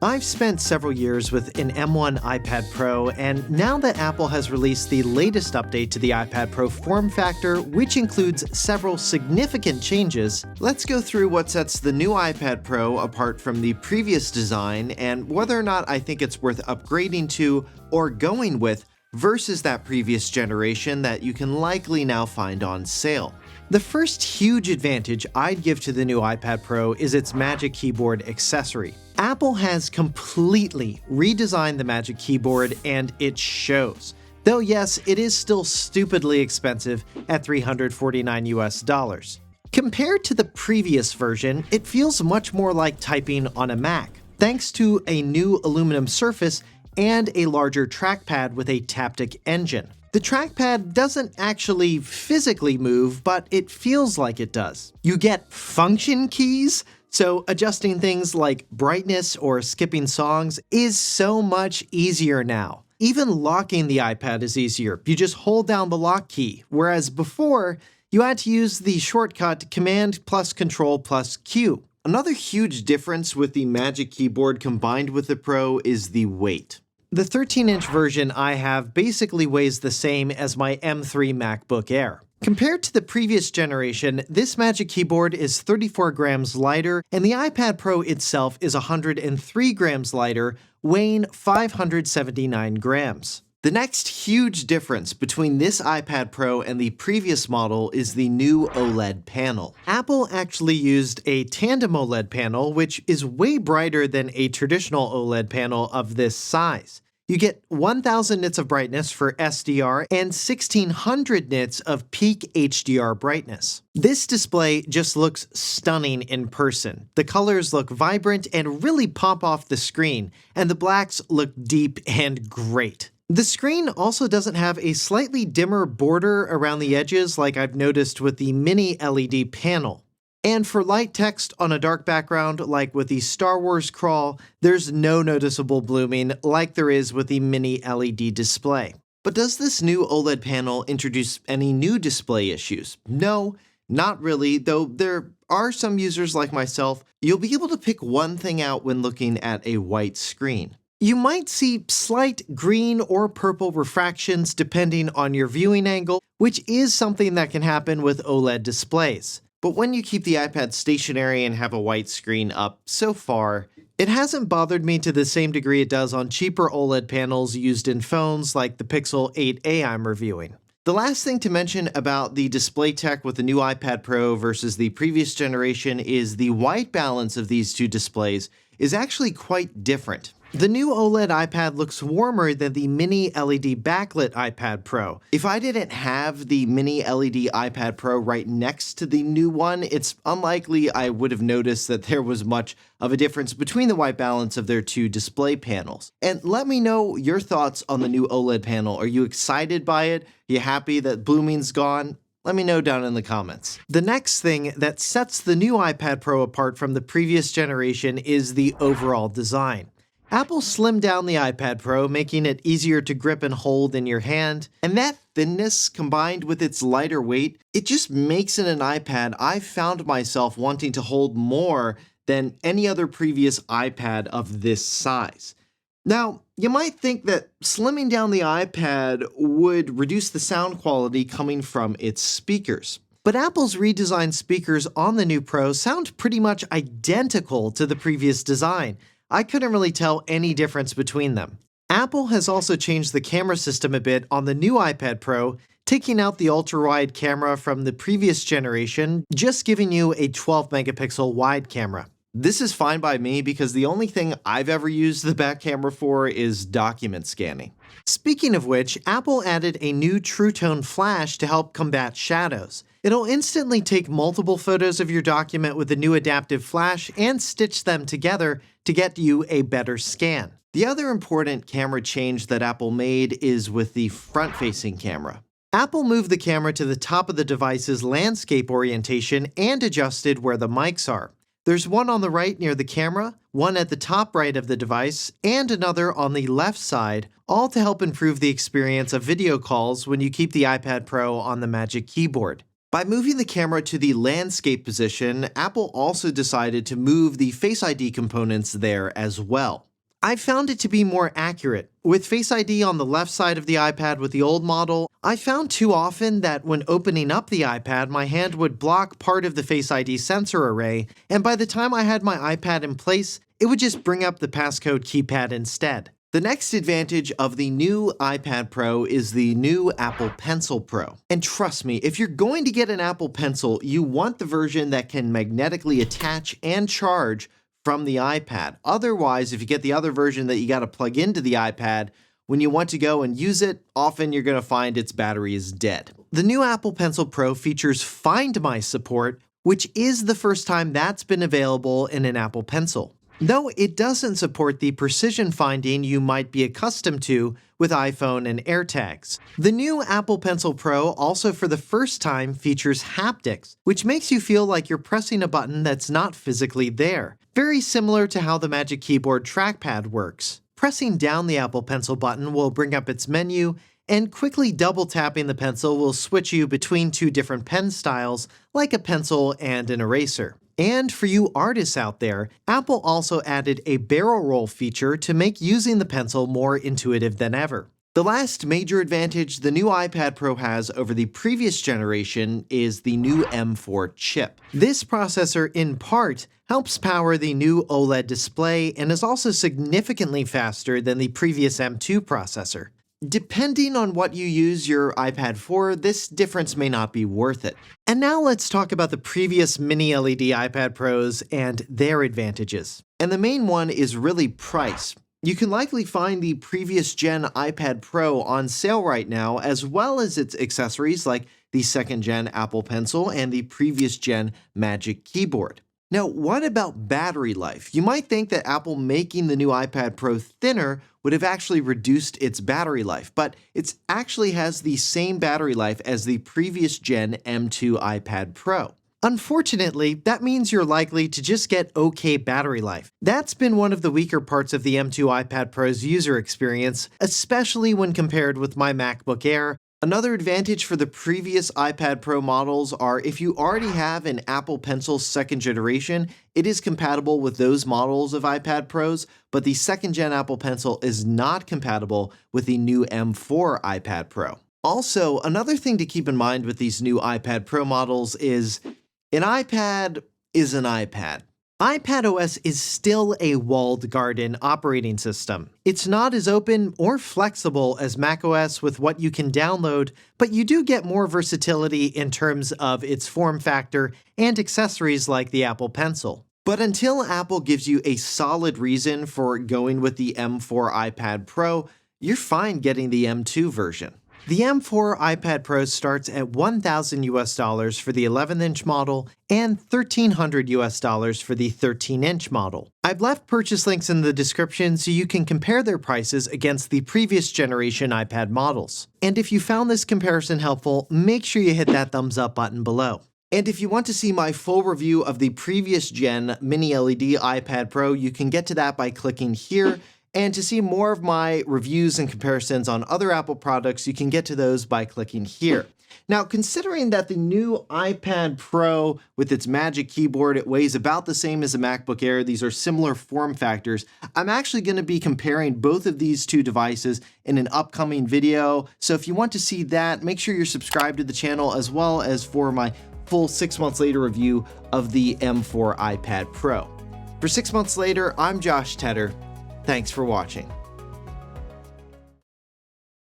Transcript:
I've spent several years with an M1 iPad Pro, and now that Apple has released the latest update to the iPad Pro form factor, which includes several significant changes, let's go through what sets the new iPad Pro apart from the previous design and whether or not I think it's worth upgrading to or going with versus that previous generation that you can likely now find on sale. The first huge advantage I'd give to the new iPad Pro is its Magic Keyboard accessory. Apple has completely redesigned the Magic Keyboard and it shows. Though yes, it is still stupidly expensive at $349 US. Compared to the previous version, it feels much more like typing on a Mac, thanks to a new aluminum surface and a larger trackpad with a Taptic engine. The trackpad doesn't actually physically move, but it feels like it does. You get function keys, so adjusting things like brightness or skipping songs is so much easier now. Even locking the iPad is easier. You just hold down the lock key, whereas before, you had to use the shortcut Command plus Control plus Q. Another huge difference with the Magic Keyboard combined with the Pro is the weight. The 13-inch version I have basically weighs the same as my M3 MacBook Air. Compared to the previous generation, this Magic Keyboard is 34 grams lighter, and the iPad Pro itself is 103 grams lighter, weighing 579 grams. The next huge difference between this iPad Pro and the previous model is the new OLED panel. Apple actually used a tandem OLED panel, which is way brighter than a traditional OLED panel of this size. You get 1000 nits of brightness for SDR and 1600 nits of peak HDR brightness. This display just looks stunning in person. The colors look vibrant and really pop off the screen, and the blacks look deep and great. The screen also doesn't have a slightly dimmer border around the edges like I've noticed with the MiniLED panel. And for light text on a dark background, like with the Star Wars crawl, there's no noticeable blooming like there is with the MiniLED display. But does this new OLED panel introduce any new display issues? No, not really, though there are some users like myself. You'll be able to pick one thing out when looking at a white screen. You might see slight green or purple refractions depending on your viewing angle, which is something that can happen with OLED displays. But when you keep the iPad stationary and have a white screen up, so far, it hasn't bothered me to the same degree it does on cheaper OLED panels used in phones like the Pixel 8a I'm reviewing. The last thing to mention about the display tech with the new iPad Pro versus the previous generation is the white balance of these two displays is actually quite different. The new OLED iPad looks warmer than the Mini-LED backlit iPad Pro. If I didn't have the Mini-LED iPad Pro right next to the new one, it's unlikely I would have noticed that there was much of a difference between the white balance of their two display panels. And let me know your thoughts on the new OLED panel. Are you excited by it? Are you happy that blooming's gone? Let me know down in the comments. The next thing that sets the new iPad Pro apart from the previous generation is the overall design. Apple slimmed down the iPad Pro, making it easier to grip and hold in your hand, and that thinness combined with its lighter weight, it just makes it an iPad I've found myself wanting to hold more than any other previous iPad of this size. Now, you might think that slimming down the iPad would reduce the sound quality coming from its speakers. But Apple's redesigned speakers on the new Pro sound pretty much identical to the previous design. I couldn't really tell any difference between them. Apple has also changed the camera system a bit on the new iPad Pro, taking out the ultra-wide camera from the previous generation, just giving you a 12-megapixel wide camera. This is fine by me because the only thing I've ever used the back camera for is document scanning. Speaking of which, Apple added a new True Tone flash to help combat shadows. It'll instantly take multiple photos of your document with the new adaptive flash and stitch them together to get you a better scan. The other important camera change that Apple made is with the front-facing camera. Apple moved the camera to the top of the device's landscape orientation and adjusted where the mics are. There's one on the right near the camera, one at the top right of the device, and another on the left side, all to help improve the experience of video calls when you keep the iPad Pro on the Magic Keyboard. By moving the camera to the landscape position, Apple also decided to move the FaceID components there as well. I found it to be more accurate. With Face ID on the left side of the iPad with the old model, I found too often that when opening up the iPad, my hand would block part of the Face ID sensor array, and by the time I had my iPad in place, it would just bring up the passcode keypad instead. The next advantage of the new iPad Pro is the new Apple Pencil Pro. And trust me, if you're going to get an Apple Pencil, you want the version that can magnetically attach and charge from the iPad. Otherwise, if you get the other version that you got to plug into the iPad, when you want to go and use it, often you're going to find its battery is dead. The new Apple Pencil Pro features Find My support, which is the first time that's been available in an Apple Pencil. Though it doesn't support the precision finding you might be accustomed to with iPhone and AirTags. The new Apple Pencil Pro also for the first time features haptics, which makes you feel like you're pressing a button that's not physically there. Very similar to how the Magic Keyboard trackpad works. Pressing down the Apple Pencil button will bring up its menu, and quickly double tapping the pencil will switch you between two different pen styles, like a pencil and an eraser. And for you artists out there, Apple also added a barrel roll feature to make using the pencil more intuitive than ever. The last major advantage the new iPad Pro has over the previous generation is the new M4 chip. This processor, in part, helps power the new OLED display and is also significantly faster than the previous M2 processor. Depending on what you use your iPad for, this difference may not be worth it. And now let's talk about the previous MiniLED iPad Pros and their advantages. And the main one is really price. You can likely find the previous gen iPad Pro on sale right now, as well as its accessories like the second gen Apple Pencil and the previous gen Magic Keyboard. Now, what about battery life? You might think that Apple making the new iPad Pro thinner would have actually reduced its battery life, but it actually has the same battery life as the previous gen M2 iPad Pro. Unfortunately, that means you're likely to just get okay battery life. That's been one of the weaker parts of the M2 iPad Pro's user experience, especially when compared with my MacBook Air. Another advantage for the previous iPad Pro models are if you already have an Apple Pencil 2nd generation, it is compatible with those models of iPad Pros, but the 2nd gen Apple Pencil is not compatible with the new M4 iPad Pro. Also, another thing to keep in mind with these new iPad Pro models is an iPad is an iPad. iPadOS is still a walled garden operating system. It's not as open or flexible as macOS with what you can download, but you do get more versatility in terms of its form factor and accessories like the Apple Pencil. But until Apple gives you a solid reason for going with the M4 iPad Pro, you're fine getting the M2 version. The M4 iPad Pro starts at $1,000 for the 11-inch model and $1,300 for the 13-inch model. I've left purchase links in the description so you can compare their prices against the previous generation iPad models. And if you found this comparison helpful, make sure you hit that thumbs up button below. And if you want to see my full review of the previous gen MiniLED iPad Pro, you can get to that by clicking here. And to see more of my reviews and comparisons on other Apple products, you can get to those by clicking here. Now, considering that the new iPad Pro with its Magic Keyboard, it weighs about the same as a MacBook Air, these are similar form factors, I'm actually going to be comparing both of these two devices in an upcoming video. So if you want to see that, make sure you're subscribed to the channel as well as for my full 6 months later review of the M4 iPad Pro. For 6 months later, I'm Josh Tedder. Thanks for watching.